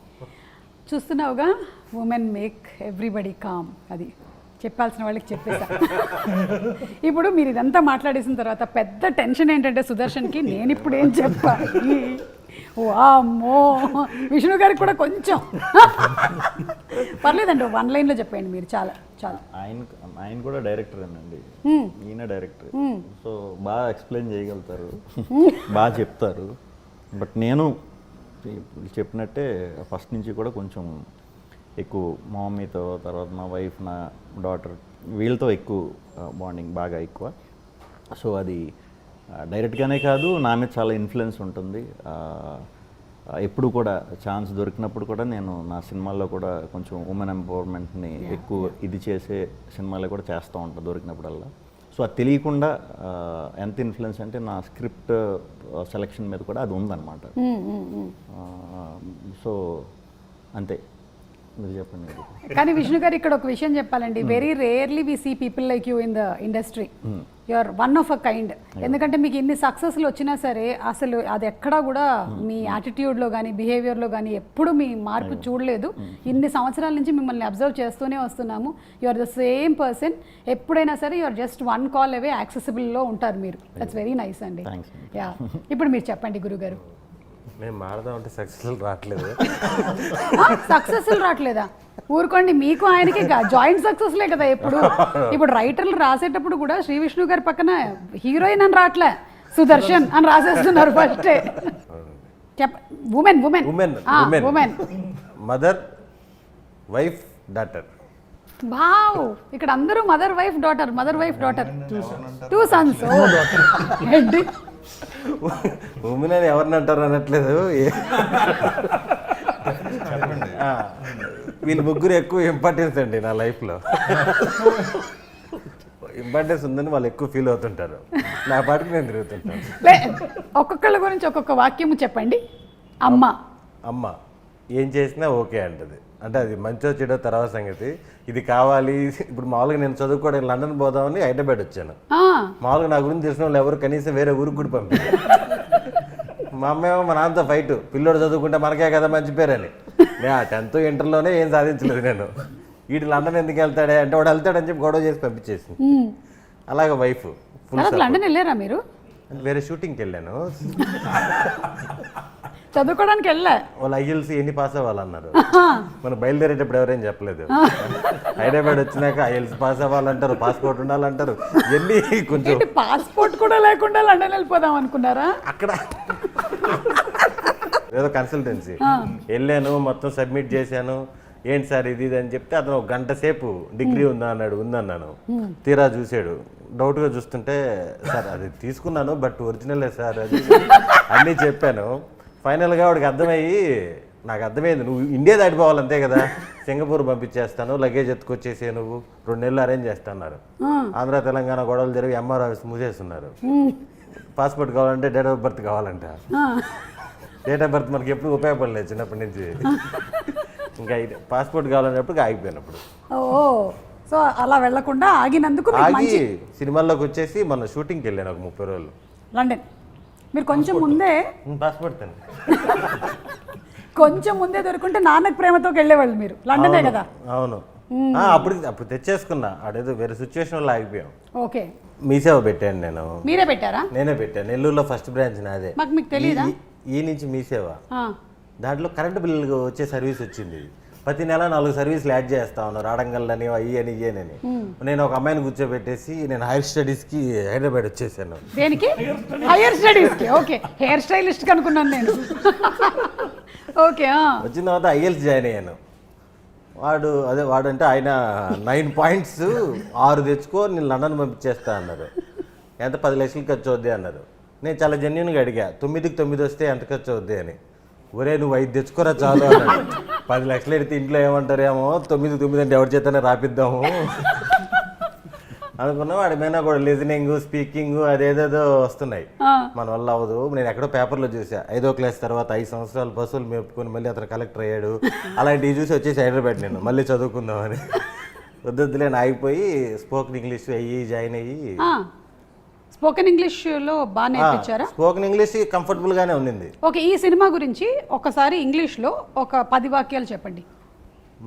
చూస్తున్నావుగా, ఉమెన్ మేక్ ఎవ్రీబడి కామ్. అది చెప్పాల్సిన వాళ్ళకి చెప్పేసా. ఇప్పుడు మీరు ఇదంతా మాట్లాడేసిన తర్వాత పెద్ద టెన్షన్ ఏంటంటే సుదర్శన్కి, నేను ఇప్పుడు ఏం చెప్పాలి. వామ్మో, విష్ణు గారికి కూడా కొంచెం పర్లేదండి, 1 లైన్లో చెప్పండి మీరు. చాలా చాలా. ఆయన కూడా డైరెక్టర్ అండి, ఈయన డైరెక్టర్. సో బాగా ఎక్స్ప్లెయిన్ చేయగలుగుతారు, బాగా చెప్తారు. బట్ నేను చెప్పినట్టే ఫస్ట్ నుంచి కూడా కొంచెం ఎక్కువ మా మమ్మీతో, తర్వాత మా వైఫ్, నా డాటర్, వీళ్ళతో ఎక్కువ బాండింగ్ బాగా ఎక్కువ. సో అది డైరెక్ట్గానే కాదు, నా మీద చాలా ఇన్ఫ్లుయెన్స్ ఉంటుంది. ఎప్పుడు కూడా ఛాన్స్ దొరికినప్పుడు కూడా నేను నా సినిమాల్లో కూడా కొంచెం ఉమెన్ ఎంపవర్మెంట్ని ఎక్కువ ఇది చేసే సినిమాలు కూడా చేస్తూ ఉంటాను దొరికినప్పుడల్లా. సో అది తెలియకుండా ఎంత ఇన్ఫ్లుయెన్స్ అంటే నా స్క్రిప్ట్ సెలెక్షన్ మీద కూడా అది ఉందన్నమాట. సో అంతే, మీరు చెప్పండి. కానీ విష్ణు గారు ఇక్కడ ఒక విషయం చెప్పాలండి, very rarely we see people like you in the industry. You are one of a kind. ఎందుకంటే మీకు ఇన్ని సక్సెస్లు వచ్చినా సరే అసలు అది ఎక్కడా కూడా మీ యాటిట్యూడ్లో కానీ బిహేవియర్లో కానీ ఎప్పుడు మీ మార్పు చూడలేదు. ఇన్ని సంవత్సరాల నుంచి మిమ్మల్ని అబ్జర్వ్ చేస్తూనే వస్తున్నాము. You are the same person. ఎప్పుడైనా సరే you are just 1 call away యాక్సెసిబుల్లో ఉంటారు మీరు. దట్స్ వెరీ నైస్ అండి. యా, ఇప్పుడు మీరు చెప్పండి గురుగారు. మేము మాడదాం అంటే సక్సెస్ఫుల్ రావట్లేదు. సక్సెస్ఫుల్ రావట్లేదా? ఊరుకోండి, మీకు ఆయనకి జాయింట్ సక్సెస్లే కదా. ఇప్పుడు రైటర్లు రాసేటప్పుడు కూడా శ్రీ విష్ణు గారి పక్కన హీరోయిన్ అని రావట్లే, సుదర్శన్ అని రాసేస్తున్నారు ఫస్టే. Women women women mother, wife, daughter. Wow, ఇక్కడ అందరూ mother wife daughter, mother wife daughter, 2 sons. ఏంటి ఉమెన్ అని ఎవరిని అంటారు అనట్లేదు, వీళ్ళు ముగ్గురు ఎక్కువ ఇంపార్టెన్స్ అండి నా లైఫ్లో. ఇంపార్టెన్స్ ఉందని వాళ్ళు ఎక్కువ ఫీల్ అవుతుంటారు, నా పాటికి నేను తిరుగుతుంటాను. ఒక్కొక్కళ్ళ గురించి ఒక్కొక్క వాక్యము చెప్పండి. అమ్మ అమ్మ ఏం చేసినా ఓకే అంటది, అంటే అది మంచో చెడో తర్వాత సంగతి. ఇది కావాలి. ఇప్పుడు మామూలుగా నేను చదువుకోవడానికి లండన్ పోదామని హైదరాబాద్ వచ్చాను. మామూలుగా నా గురించి తెలిసిన వాళ్ళు ఎవరు కనీసం వేరే ఊరికి కూడా పంపించారు. మా అమ్మేమో మా నాన్నతో ఫైట్, పిల్లోడు చదువుకుంటే మనకే కదా మంచి పేరని. నేను 10th ఇంటర్లోనే ఏం సాధించలేదు నేను. వీడు లండన్ ఎందుకు వెళ్తాడే అంటే వాడు వెళ్తాడని చెప్పి గొడవ చేసి పంపించేసి. అలాగే వైఫ్ లండన్ వెళ్ళారా మీరు? వేరే షూటింగ్కి వెళ్ళాను, చదువుకోవడానికి వెళ్ళా. వాళ్ళు ఐఎల్స్ ఎన్ని పాస్ అవ్వాలన్నారు. మనం బయలుదేరేటప్పుడు ఎవరేం చెప్పలేదు. హైదరాబాద్ వచ్చినాక ఐఎల్స్ పాస్ అవ్వాలంటారు, పాస్పోర్ట్ ఉండాలంటారు. ఎన్ని కొంచెం పాస్పోర్ట్ కూడా లేకుండా లండన్ వెళ్ళిపోదాం అనుకున్నారా? అక్కడ ఏదో కన్సల్టెన్సీ వెళ్ళాను, మొత్తం సబ్మిట్ చేశాను. ఏంటి సార్ ఇది అని చెప్తే అతను 1 గంట సేపు డిగ్రీ ఉందా అన్నాడు. ఉందన్నాను. తీరా చూసాడు, డౌట్గా చూస్తుంటే సార్ అది తీసుకున్నాను బట్ ఒరిజినలే సార్ అది అన్నీ చెప్పాను. ఫైనల్గా వాడికి అర్థమయ్యి, నాకు అర్థమైంది నువ్వు ఇండియా దాటిపోవాలి అంతే కదా, సింగపూర్ పంపించేస్తాను, లగేజ్ ఎత్తుకొచ్చేసే, నువ్వు 2 నెలలు అరేంజ్ చేస్తున్నారు. ఆంధ్ర తెలంగాణ గొడవలు జరిగి ఎంఆర్ ఆఫీస్ మూసేస్తున్నారు. పాస్పోర్ట్ కావాలంటే డేట్ ఆఫ్ బర్త్ కావాలంట. డేట్ ఆఫ్ బర్త్ మనకి ఎప్పుడు ఉపయోగపడలేదు చిన్నప్పటి నుంచి. ఇంకా పాస్పోర్ట్ కావాలన్నప్పుడు ఆగిపోయినప్పుడు. సో అలా వెళ్లకుండా ఆగినందుకు ఆగి సినిమాల్లోకి వచ్చేసి మన షూటింగ్కి వెళ్ళాను ఒక 30 రోజులు లండన్. మీరు కొంచెం ముందే పాస్పోర్ట్ కొంచెం ముందే దొరుకుంటే నాన్నకు ప్రేమతో వెళ్ళేవాళ్ళు మీరు, లండనే కదా. అవును అప్పుడు తెచ్చేసుకున్నా, అదేదో వేరే సిచ్యువేషన్ వల్ల ఆగిపోయాం. ఓకే, మీ సేవ పెట్టాను నేను, మీరే పెట్టారా? నేనే పెట్టాను. నెల్లూరులో ఫస్ట్ బ్రాంచ్ నాదే. మాకు మీకు తెలీదా? ఈ నుంచి మీ సేవ, దాంట్లో కరెంటు బిల్లు వచ్చే సర్వీస్ వచ్చింది. ప్రతి నెల 4 సర్వీసులు యాడ్ చేస్తా ఉన్నారు, ఆడంగల్లని అయ్యి అని ఇయ్యనని. నేను ఒక అమ్మాయిని కూర్చోబెట్టేసి నేను హైయర్ స్టడీస్కి హైదరాబాద్ వచ్చేసాను. దేనికి? హైయర్ స్టడీస్కి. ఓకే, హెయిర్ స్టైలిస్ట్ అనుకున్నాను నేను. ఓకే, వచ్చిన తర్వాత ఐఎల్స్ జాయిన్ అయ్యాను. వాడంటే ఆయన 9 పాయింట్స్ 6 తెచ్చుకో నేను లండన్ పంపించేస్తా అన్నారు. ఎంత 10 లక్షలు ఖర్చు అవుద్ది అన్నారు. నేను చాలా జెన్యున్గా అడిగా, 9కి 9 వస్తే ఎంత ఖర్చు అవుద్ది అని. ఒరే నువ్వు 5 తెచ్చుకోరా చాలు అన్నాడు. 10 లక్షలు ఎడితే ఇంట్లో ఏమంటారేమో, 9 అంటే ఎవరి చేతనే రాపిద్దాము అనుకున్నాం. వాడి మీద కూడా లిజనింగ్, స్పీకింగ్ అదేదేదో వస్తున్నాయి. మన వల్ల అవ్వదు. నేను ఎక్కడో పేపర్లో చూసా, 5వ క్లాస్ తర్వాత 5 సంవత్సరాలు బస్సులు మేపుకొని మళ్ళీ అతను కలెక్టర్ అయ్యాడు. అలాంటివి చూసి వచ్చేసి హైదరాబాద్ నేను మళ్ళీ చదువుకుందామని. వద్దులే ఆగిపోయి స్పోకెన్ ఇంగ్లీష్ అయ్యి జాయిన్ అయ్యి. స్పోకెన్ ఇంగ్లీష్లో బాగా నేర్పించారా? స్పోకెన్ ఇంగ్లీష్ కంఫర్టబుల్గానే ఉండింది. ఓకే, ఈ సినిమా గురించి ఒకసారి ఇంగ్లీష్లో ఒక 10 వాక్యాలు చెప్పండి.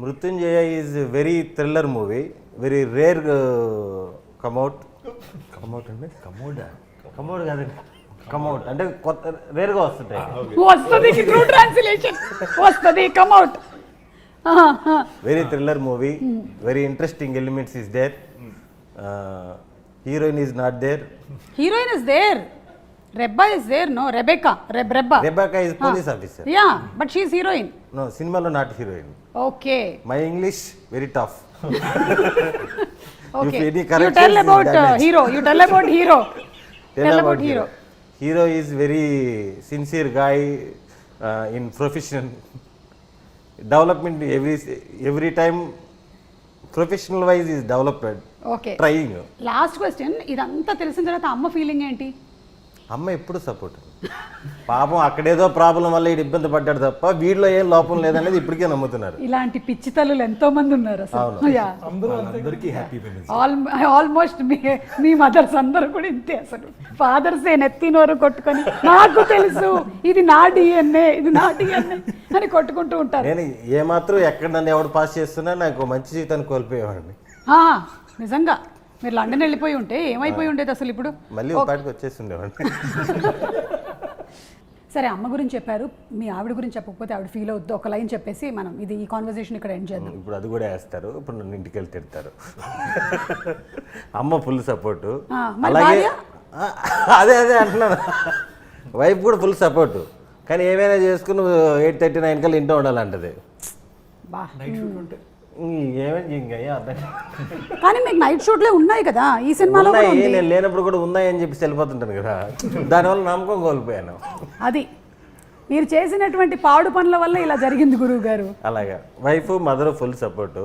Mrityunjaya is very thriller movie, very rare come out అండి, కమౌడ్ కాదండి, కమౌట్ అంటే కొత్త రేర్గా వస్తుంటాయి. వస్తుంది ట్రూ ట్రాన్స్లేషన్, వస్తుంది come out. Very thriller movie, very interesting elements is there. Heroine is not there. Heroine is there. రెబ్బా is there. No, Rebecca. Rebecca is police officer. Yeah, but she is heroine. No, సినిమాలో not heroine. Okay, my English very tough. okay, you tell about hero. You tell about hero. Tell about hero. Hero is very sincere guy in profession. Development every time professional wise is developed. Okay, Trying. Last question. ఇదంతా తెలిసిన తర్వాత అమ్మ ఫీలింగ్ ఏంటి? అమ్మ ఎప్పుడు సపోర్ట్. పాపం అక్కడేదో ప్రాబ్లం వల్ల వీడు ఇబ్బంది పడ్డాడు తప్ప వీడిలో ఏం లోపం లేదనేది ఇప్పటికే నమ్ముతున్నారు. ఇలాంటి పిచ్చి తల్లులు ఎంతో మంది ఉన్నారు అసలు. అందరికీ హ్యాపీ విమెన్స్. ఆల్మోస్ట్ మీ మదర్స్ అందరూ కూడా ఇంతే అసలు. ఫాదర్స్ నెత్తినోరు కొట్టుకొని నాకు తెలుసు ఇది నా డిఎన్ఏ, ఇది నా డిఎన్ఏ అని కొట్టుకుంటూ ఉంటారు. నేను ఏమాత్రం ఎక్కడ నన్ను ఎవడు పాస్ చేస్తున్నా నాకు మంచి జీవితాన్ని కోల్పోయేవాడిని. నిజంగా మీరు లండన్ వెళ్ళిపోయి ఉంటే ఏమైపోయి ఉండేది అసలు ఇప్పుడు? మళ్ళీ పాటికి వచ్చేసి ఉండేవాడిని. సరే, అమ్మ గురించి చెప్పారు, మీ ఆవిడ గురించి చెప్పకపోతే ఆవిడ ఫీల్ అవుద్దు. ఒక లైన్ చెప్పేసి మనం ఈ కాన్వర్సేషన్ ఇక్కడ ఎండ్ చేద్దాం. ఇప్పుడు అది కూడా వేస్తారు. ఇప్పుడు నన్ను ఇంటికి వెళ్ళి తిడతారు. అమ్మ ఫుల్ సపోర్టు. అలాగే అదే అంటున్నాను, వైఫ్ కూడా ఫుల్ సపోర్టు. కానీ ఏమైనా చేసుకుని 8:39 కల్లా ఇంట్లో ఉండాలంటది. బా, కానీ మీకు నైట్ షూట్లే ఉన్నాయి కదా ఈ సినిమాలో. నేను లేనప్పుడు కూడా ఉన్నాయని చెప్పి వెళ్ళిపోతుంటాను కదా, దానివల్ల నమ్మకం కోల్పోయాను. అది మీరు చేసినటువంటి పాడు పనుల వల్ల ఇలా జరిగింది గురువు గారు. అలాగా వైఫ్ మదర్ ఫుల్ సపోర్టు.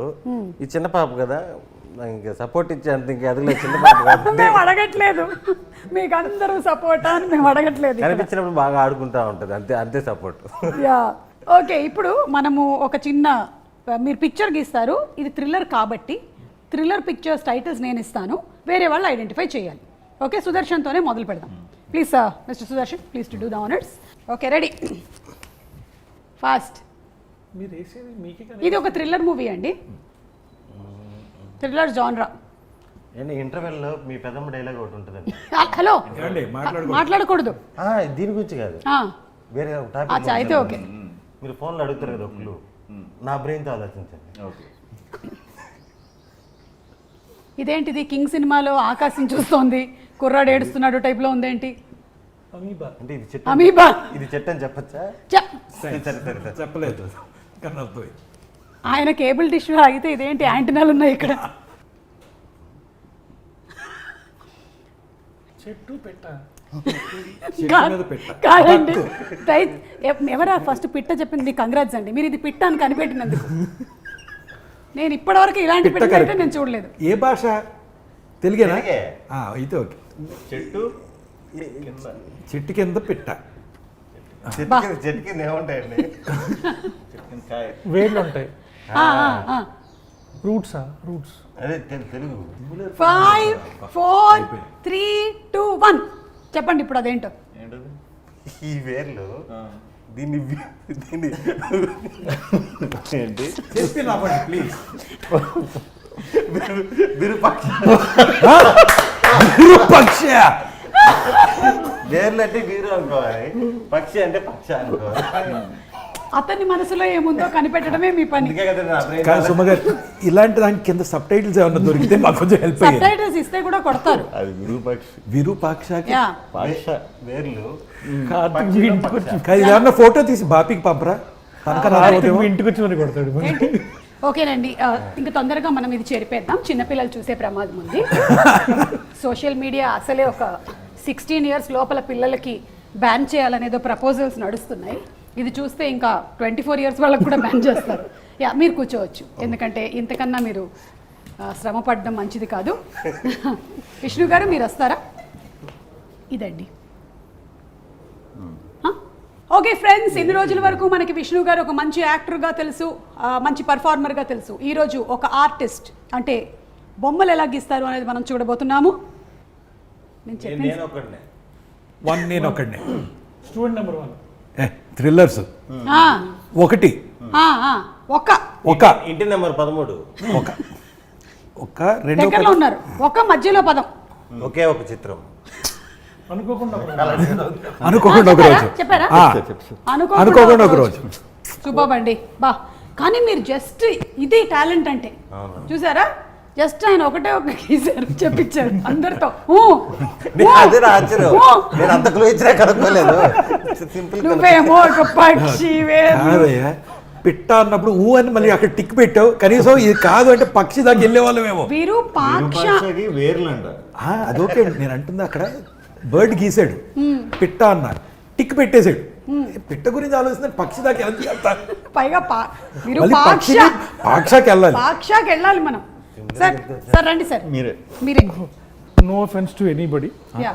ఈ చిన్న పాప కదా, ఇంకా సపోర్ట్ ఇచ్చేంత ఇంకా ఎదగలేదు. చిన్న పాప మేము అడగట్లేదు మీకు అందరూ సపోర్ట్ అని, మేము అడగట్లేదు. కనిపించినప్పుడు బాగా ఆడుకుంటా ఉంటుంది, అంతే సపోర్ట్. Yeah, okay. ఇప్పుడు మనము ఒక చిన్న, మీరు పిక్చర్ గీస్తారు, ఇది థ్రిల్లర్ కాబట్టి థ్రిల్లర్ పిక్చర్స్ టైటిల్స్ నేను ఇస్తాను, వేరే వాళ్ళు ఐడెంటిఫై చేయాలి. ఓకే, సుదర్శన్తోనే మొదలు పెడదాం. Please mister Sudarshan, please to do the honours. Okay, ready, fast. మీరు వేసేది మీకే కదా. ఇది ఒక థ్రిల్లర్ మూవీ అండి, థ్రిల్లర్ జాన్రా. ఇంటర్వెల్లో మీ పెద్దమ్మ డైలాగ్ ఒకటి ఉంటుందండి. హలో, మాట్లాడకూడదు దీని గురించి కాదు, వేరే టాపిక్ అయితే. ఓకే, మీరు ఫోన్లో అడుగుతారు కదా ఒకళ్ళు, నా బ్రెయిన్తో ఆలోచించండి. ఇదేంటిది కింగ్ సినిమాలో ఆకాశం చూస్తోంది కుర్రాడు ఏడుస్తున్నాడు టైప్లో ఉందేంటి? అంటే ఇది చెట్టు, అమీబా. ఇది చెట్టు అని చెప్పచ్చా? చెప్పలేదు. ఆయన కేబుల్ డిష్ అయితే ఇదేంటి యాంటీనాలు ఉన్నాయి ఇక్కడ? చెట్టు పెట్ట కాదండి, ఎవరా ఫస్ట్ పిట్ట చెప్పింది? మీకు కంగ్రాట్స్ అండి, మీరు ఇది పిట్ట అని కనిపెట్టినందుకు. నేను ఇప్పటివరకు ఇలాంటి పిట్ట అయితే నేను చూడలేదు. ఏ భాష? తెలుగేనా? అయితే ఓకే. చెట్టు కింద పిట్ట. చెట్టు కింద ఏముంటాయండి? వేర్లు ఉంటాయి. రూట్సా? రూట్స్. అదే తెలుగు. 5 4 3 2 1 చెప్పండి ఇప్పుడు అదేంటో. ఈ వేర్లు దీన్ని ఏంటి చెప్పి ప్లీజ్. విరూపాక్ష విరూపాక్ష వేర్లు అంటే వీరు అనుకోవాలి, పక్షి అంటే పక్ష అనుకోవాలి. అతని మనసులో ఏముందో కనిపెట్టడమే మీ పని. అందుకే కదా నా brain కానీ సుమ గారు ఇలాంటి దానికి కింద సబ్ టైటిల్స్ ఏమన్నా దొరికితే మాకు కొంచెం హెల్ప్ సబ్ అయ్యేది. టైటిల్స్ ఇస్తే కూడా కొడతారు. అది విరూపాక్షి విరూపాక్షకి యా పాక్ష వేర్లు కార్తిక్ మీ ఇంటికి వచ్చి కానీ ఏమన్నా ఫోటో తీసి బాపీకి పంపరా తనక కార్తిక్ మీ ఇంటికి వచ్చి మరి కొడతాడు. ఏంటి? ఓకేనండి, ఇంకా తొందరగా మనం ఇది చేరిపేద్దాం, చిన్నపిల్లలు చూసే ప్రమాదం ఉంది. సోషల్ మీడియా అసలే ఒక 16 years లోపల పిల్లలకి బ్యాన్ చేయాలనేదో ప్రపోజల్స్ నడుస్తున్నాయి. ఇది చూస్తే ఇంకా 24 years వాళ్ళకి కూడా బ్యాన్ చేస్తారు. యా, మీరు కూర్చోవచ్చు, ఎందుకంటే ఇంతకన్నా మీరు శ్రమ పడడం మంచిది కాదు. విష్ణు గారు మీరు వస్తారా? ఇదండి. ఓకే ఫ్రెండ్స్, ఇన్ని రోజుల వరకు మనకి విష్ణు గారు ఒక మంచి యాక్టర్గా తెలుసు, మంచి పర్ఫార్మర్గా తెలుసు. ఈరోజు ఒక ఆర్టిస్ట్, అంటే బొమ్మలు ఎలా గీస్తారు అనేది మనం చూడబోతున్నాము. నేను చెప్పింది నేను ఒకడినే. నేను ఒకడిని. Student number 1. థ్రిల్లర్స్ ఆ, ఒకటి ఆ, ఆ, ఒక ఇంటి నెంబర్ 13. ఒక ఒక రెండో దగ్గరలో ఉన్నారు, ఒక మధ్యలో పదం. ఒకే ఒక చిత్రం. అనుకోకుండా అనుకోకుండా ఒక రోజు చెప్పారా? ఆ, అనుకోకుండా అనుకోకుండా ఒక రోజు. సూపర్ అండి, బా. కానీ మీరు జస్ట్ ఇది టాలెంట్ అంటే, చూసారా? జస్ట్ ఆయన ఒకటే ఒక గీసారు, చెప్పించారు అందరితో. అదే నా ఆశ్చర్యం, నేను అంత క్లూ ఇచ్చినా కనుక్కోలేదు. సింపుల్. నువ్వేమో ఒక పక్షి కాదయ్యా, పిట్ట అన్నప్పుడు ఊ అని మళ్ళీ అక్కడ టిక్ పెట్టావు. కనీసం ఇది కాదు అంటే పక్షి దాకా వెళ్ళే వాళ్ళమేమో. విరూపాక్ష. విరూపాక్షకి వేర్లు అంట. అదొకే నేను అంటుంది, అక్కడ బర్డ్ గీసాడు, పిట్ట అన్న టిక్ పెట్టేశాడు. పిట్ట గురించి ఆలోచిస్తే పక్షి దాకా వెళ్తా, పైగా మళ్ళీ విరూపాక్ష, పాక్షాకి వెళ్ళాలి. పాక్షాకి వెళ్ళాలి మనం. సార్ సార్ రండి సార్, మీరే మీరే. No offence to anybody. Yeah,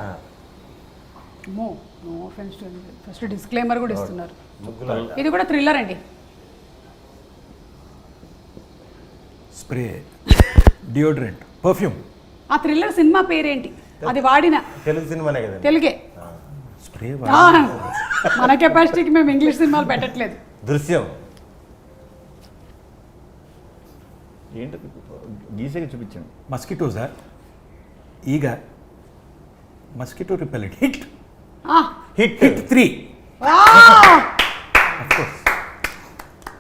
no offence to anybody. First disclaimer కూడా ఇస్తున్నారు. ఇది కూడా థ్రిల్లర్ అండి. Spray, deodorant, perfume. ఆ థ్రిల్లర్ సినిమా పేరేంటి? అది వాడిన తెలుగు సినిమానే కదండి. తెలుగే. స్ప్రే ఆ, మన కెపాసిటీకి మేము ఇంగ్లీష్ సినిమాలు పెట్టట్లేదు. దృశ్యం. ఏంటి గీసేకి చూపించండి. మస్కిటోసా? ఈగ, మస్కిటో రిపెలెంట్. హిట్ ఆ, హిట్. 3.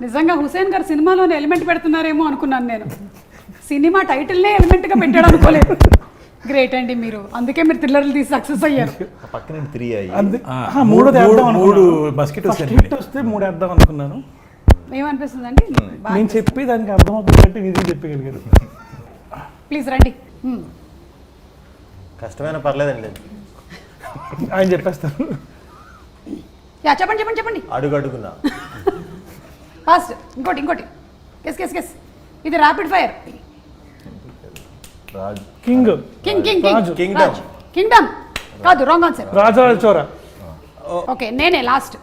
నిజంగా హుసేన్ గారు సినిమాలోనే ఎలిమెంట్ పెడుతున్నారేమో అనుకున్నాను నేను. సినిమా టైటిల్నే ఎలిమెంట్గా పెట్టాడు అనుకోలేదు. గ్రేట్ అండి మీరు, అందుకే మీరు థ్రిల్లర్లు తీసి సక్సెస్ అయ్యారు. పక్కన 3 అయ్యి మూడోది వేద్దాం అనుకున్నాను. మూడు mosquitoes First అనిపించాయి. hit వస్తే 3 వేద్దాం అనుకున్నాను. ఏమనిపిస్తుందండి? నేను చెప్పి దానికి అర్థం అవుతుందంటే ఇది చెప్పగలిగారు. ప్లీజ్ రండి. కష్టమైన పర్లేదండి. ఆయన చెప్పేస్తారు. యా, చెప్పండి చెప్పండి చెప్పండి. అడుగు అడుగునా. ఫాస్ట్. ఇంకోటి గెస్ గెస్ గెస్. ఇది ర్యాపిడ్ ఫైర్. రాజు. King king Kingdom. కింగ్డమ్ కాదు, wrong answer. Rajaraja Chora. Okay, నేనే లాస్ట్.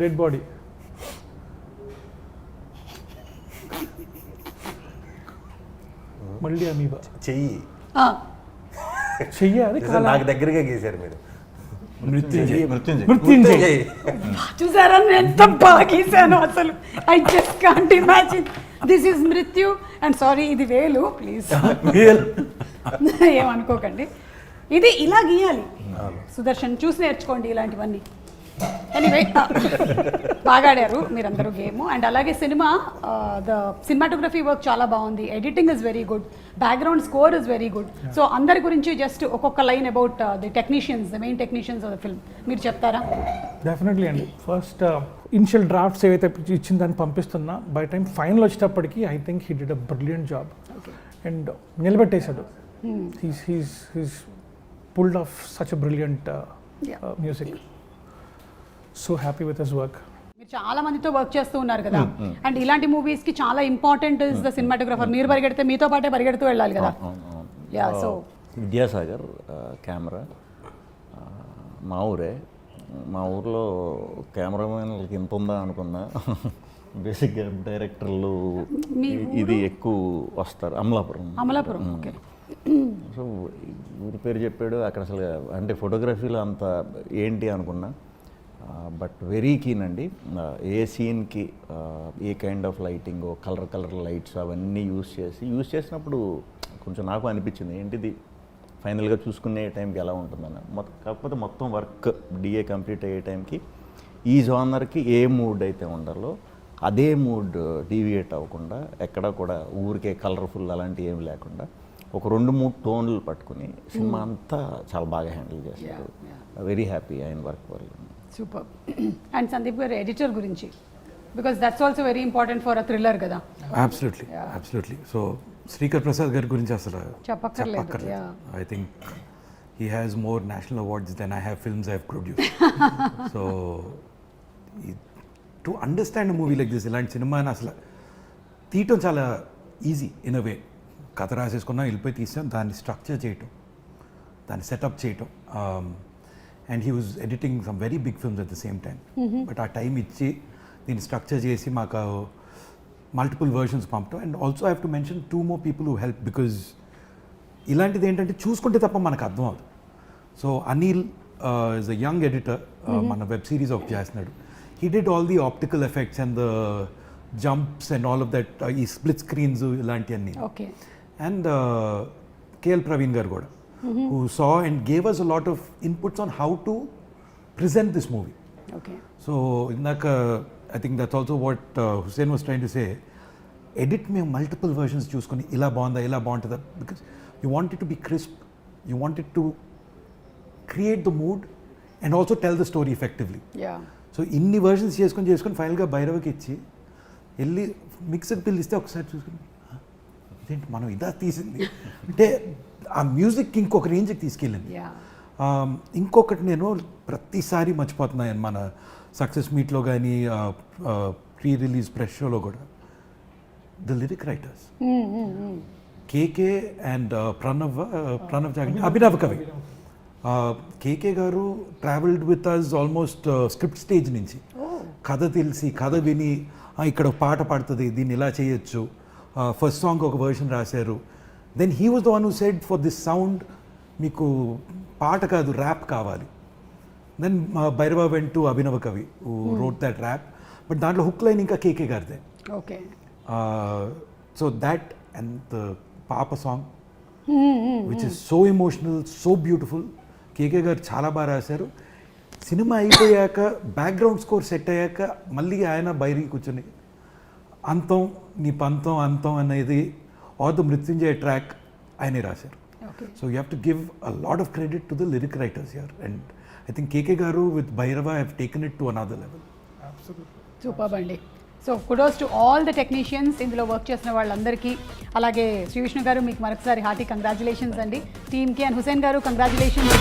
Dead body. మళ్ళీ అమీబా. చెయ్యి. చెయ్యాలి. నిజం, నాకు దగ్గరగా గీశారు మీరు. మృత్యుంజయ్. మృత్యుంజయ్. చూసారా నేను ఎంత బాగా గీసాను అసలు. I just can't imagine. This is మృత్యు అండ్ సారీ, ఇది వేలు, ప్లీజ్ ఏమనుకోకండి. ఇది ఇలా గీయాలి. సుదర్శన్ చూసి నేర్చుకోండి ఇలాంటివన్నీ. ఎనీవే, బాగా ఆడారు మీరందరూ గేమ్. అండ్ అలాగే సినిమా, ద సినిమాటోగ్రఫీ వర్క్ చాలా బాగుంది, editing is very good, background score is very good. So అందరి గురించి జస్ట్ ఒక్కొక్క line about the technicians, the main technicians of the film మీరు చెప్తారా? డెఫినెట్లీ అండి. ఫస్ట్ ఇనిషియల్ డ్రాఫ్ట్స్ ఏవైతే ఇచ్చిన దాన్ని పంపిస్తున్నా, బై టైం ఫైనల్ వచ్చేటప్పటికి I think he did a brilliant job. And నిలబెట్టేశాడు. He's pulled off such a brilliant music. So happy with his work. మీరు చాలా మందితో వర్క్ చేస్తూ ఉన్నారు కదా, అండ్ ఇలాంటి మూవీస్ కి చాలా ఇంపార్టెంట్ ఇస్ ద సినిమాటోగ్రఫర్. మీరు పరిగెడితే మీతో పాటే పరిగెడుతూ వెళ్ళాలి కదా. యా, సో విద్యాసాగర్ కెమెరా మా ఊరే. మా ఊర్లో కెమెరామెన్లకి ఇంత ఉందా అనుకున్నా. బేసిక్గా డైరెక్టర్లు మీ ఇది ఎక్కువ వస్తారు. అమలాపురం. అమలాపురం. ఓకే. సో ఊరి పేరు చెప్పాడు అక్కడ అసలు అంటే ఫోటోగ్రఫీలో అంత ఏంటి అనుకున్నా, బట్ వెరీ కీన్ అండి. ఏ సీన్కి ఏ kind of lighting, colour lights అవన్నీ యూస్ చేసినప్పుడు కొంచెం నాకు అనిపించింది ఏంటిది ఫైనల్గా చూసుకునే టైంకి ఎలా ఉంటుందని. కాకపోతే మొత్తం వర్క్ డిఏ కంప్లీట్ అయ్యే టైంకి ఈ జానర్కి ఏ మూడ్ అయితే ఉండాలో అదే మూడ్ డీవియేట్ అవ్వకుండా, ఎక్కడ కూడా ఊరికే కలర్ఫుల్ అలాంటివి ఏమి లేకుండా ఒక 2-3 టోన్లు పట్టుకుని సినిమా అంతా చాలా బాగా హ్యాండిల్ చేస్తారు. వెరీ హ్యాపీ ఆయన వర్క్ వల్ల. Super. And Sandeep garu editor గురించి, because that's also very important for a thriller కదా. అబ్సల్యూట్లీ. సో శ్రీకర్ ప్రసాద్ గారి గురించి అసలు చెప్పక్కర్లేదు. I think he has more national awards than I have films I have produced. So to understand movie like this, ఇలాంటి సినిమాని అసలు తీయటం చాలా ఈజీ ఇన్ అ వే. కథ రాసేసుకున్నా వెళ్ళిపోయి తీసాం, దాన్ని స్ట్రక్చర్ చేయటం, దాన్ని సెటప్ చేయటం. And he was editing some very big films at the same time. But ఆ టైం ఇచ్చి దీన్ని స్ట్రక్చర్ చేసి మాకు మల్టిపుల్ వర్షన్స్ పంపటం. And also I have to mention 2 more people who help, because ఇలాంటిది ఏంటంటే చూసుకుంటే తప్ప మనకు అర్థం అవుతుంది. So Anil is a young editor, మన వెబ్ సిరీస్ ఒకటి చేస్తున్నాడు. He did all the optical effects and the jumps and all of that, ఈ split screens ఇలాంటివన్నీ. Okay. And KL Praveen garu kuda, who saw and gave us a lot of inputs on how to present this movie. Okay. So indaka I think that's also what Hussein was trying to say. Edit మేము multiple versions చూసుకొని ఇలా బాగుంటుందా, because you want it to be crisp, you want it to create the mood and also tell the story effectively. Yeah. So ఇన్ని వర్షన్స్ చేసుకొని ఫైనల్గా భైరవకి ఇచ్చి వెళ్ళి మిక్సర్ బిల్ ఇస్తే ఒకసారి చూసుకుని ఇదేంటి మనం ఇదా తీసింది అంటే ఆ మ్యూజిక్ ఇంకొక రేంజ్కి తీసుకెళ్ళింది. ఇంకొకటి నేను ప్రతిసారి మర్చిపోతున్నాను మన సక్సెస్ మీట్లో కానీ ప్రీ రిలీజ్ ప్రెస్ షోలో కూడా, the lyric writers KK and Pranav జాగండి, Abhinav Kavi. KK garu travelled with us almost script stage నుంచి, కథ తెలిసి కథ విని ఇక్కడ పాట పాడుతుంది దీన్ని ఇలా చేయొచ్చు, ఫస్ట్ సాంగ్ ఒక వర్షన్ రాశారు. Then he was the one who said for this sound మీకు పాట కాదు ర్యాప్ కావాలి. Then Bhairava vent to Abhinava Kavi who wrote that rap, but దాంట్లో హుక్ లైన్ ఇంకా కేకే గారిదే. Okay. So that and the Papa song which is so emotional, so beautiful. KK garu చాలా బాగా రాశారు. సినిమా అయిపోయాక బ్యాక్గ్రౌండ్ స్కోర్ సెట్ అయ్యాక మళ్ళీ ఆయన బయటికి కూర్చొని అంతం నీ పంతం అంతం అనేది ఆర్ ద మృత్యుంజయ ట్రాక్ ఆయనే రాశారు. So you have to give a lot of credit to the lyric writers here. And I think KK garu with Bhairava have taken it to another level. Super అండి. So kudos to all the technicians, ఇందులో వర్క్ చేసిన వాళ్ళందరికీ. అలాగే శ్రీ విష్ణు గారు మీకు మరొకసారి హార్టీ కంగ్రాచులేషన్స్ అండి టీమ్కి. అండ్ హుసేన్ గారు కంగ్రాచులేషన్స్.